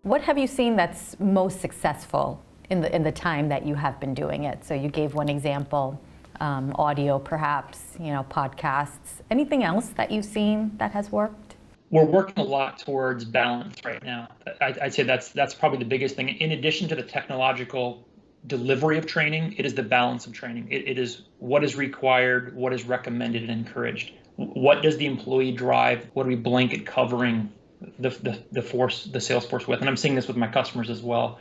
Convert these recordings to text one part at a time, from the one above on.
What have you seen that's most successful in the time that you have been doing it? So you gave one example, audio perhaps, podcasts. Anything else that you've seen that has worked? We're working a lot towards balance right now. I'd say that's probably the biggest thing. In addition to the technological delivery of training, it is the balance of training. It is what is required, what is recommended and encouraged. What does the employee drive? What are we blanket covering the sales force with? And I'm seeing this with my customers as well.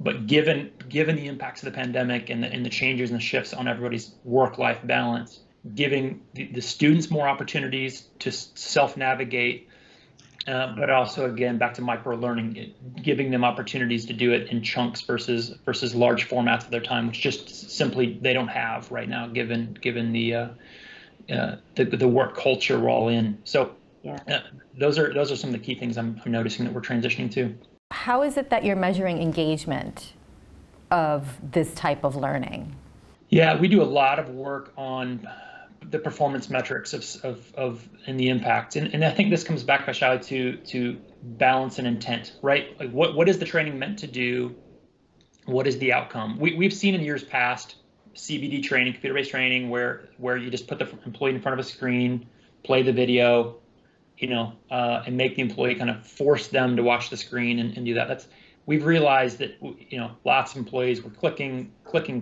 But given the impacts of the pandemic and the changes and the shifts on everybody's work-life balance, giving the students more opportunities to self-navigate, but also, again, back to micro-learning, giving them opportunities to do it in chunks versus large formats of their time, which just simply they don't have right now, given the work culture we're all in. So those are some of the key things I'm noticing that we're transitioning to. How is it that you're measuring engagement of this type of learning? Yeah, we do a lot of work on the performance metrics of and the impact, and I think this comes back, Vaishali, to balance and intent, right? Like what is the training meant to do? What is the outcome? We've seen in years past CBD training, computer-based training, where you just put the employee in front of a screen, play the video, and make the employee kind of force them to watch the screen and do that. We've realized that lots of employees were clicking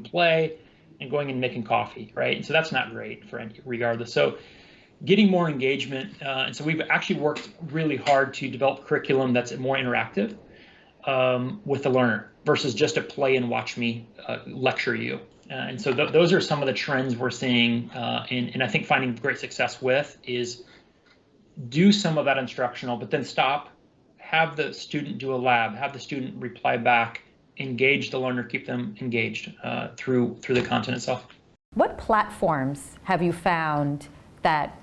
play and going and making coffee, right? And so that's not great for any regardless. So getting more engagement, and so we've actually worked really hard to develop curriculum that's more interactive with the learner versus just a play and watch me lecture you. And so those are some of the trends we're seeing, and I think finding great success with is do some of that instructional, but then stop, have the student do a lab, have the student reply back, engage the learner, keep them engaged through the content itself. What platforms have you found that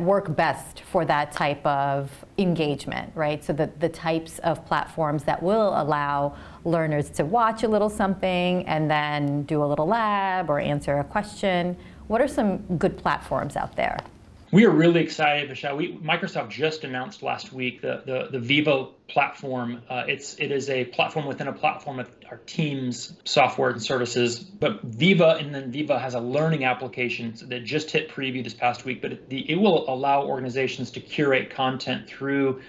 work best for that type of engagement, right? So the types of platforms that will allow learners to watch a little something and then do a little lab or answer a question. What are some good platforms out there? We are really excited, Michelle. Microsoft just announced last week the Viva platform. It is a platform within a platform of our Teams software and services. But Viva has a learning application that just hit preview this past week. But it will allow organizations to curate content through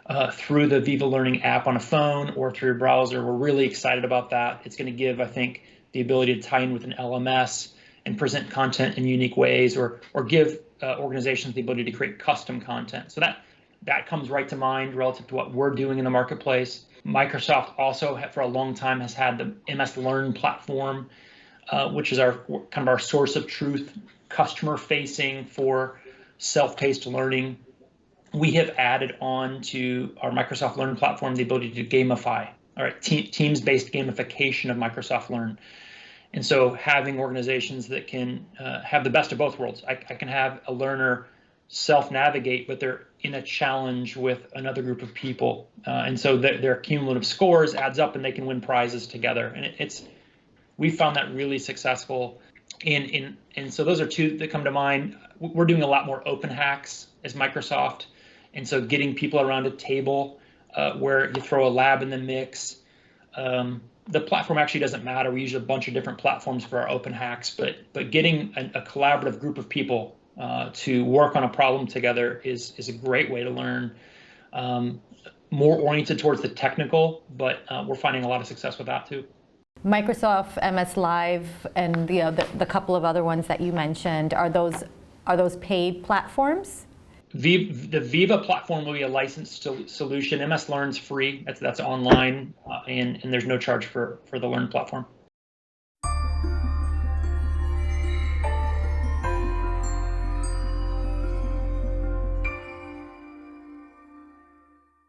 the Viva Learning app on a phone or through your browser. We're really excited about that. It's going to give, I think, the ability to tie in with an LMS and present content in unique ways, or give organizations the ability to create custom content. So that comes right to mind relative to what we're doing in the marketplace. Microsoft also, for a long time, has had the MS Learn platform, which is our source of truth, customer facing for self-paced learning. We have added on to our Microsoft Learn platform the ability to gamify, all right, Teams-based gamification of Microsoft Learn. And so having organizations that can have the best of both worlds. I can have a learner self-navigate, but they're in a challenge with another group of people. And so their cumulative scores adds up and they can win prizes together. And we found that really successful. And so those are two that come to mind. We're doing a lot more open hacks as Microsoft. And so getting people around a table where you throw a lab in the mix. The platform actually doesn't matter. We use a bunch of different platforms for our open hacks, but getting a collaborative group of people to work on a problem together is a great way to learn. More oriented towards the technical, but we're finding a lot of success with that too. Microsoft MS Live and the couple of other ones that you mentioned, are those paid platforms? The Viva platform will be a licensed solution. MS Learn's free. That's online, and there's no charge for the Learn platform.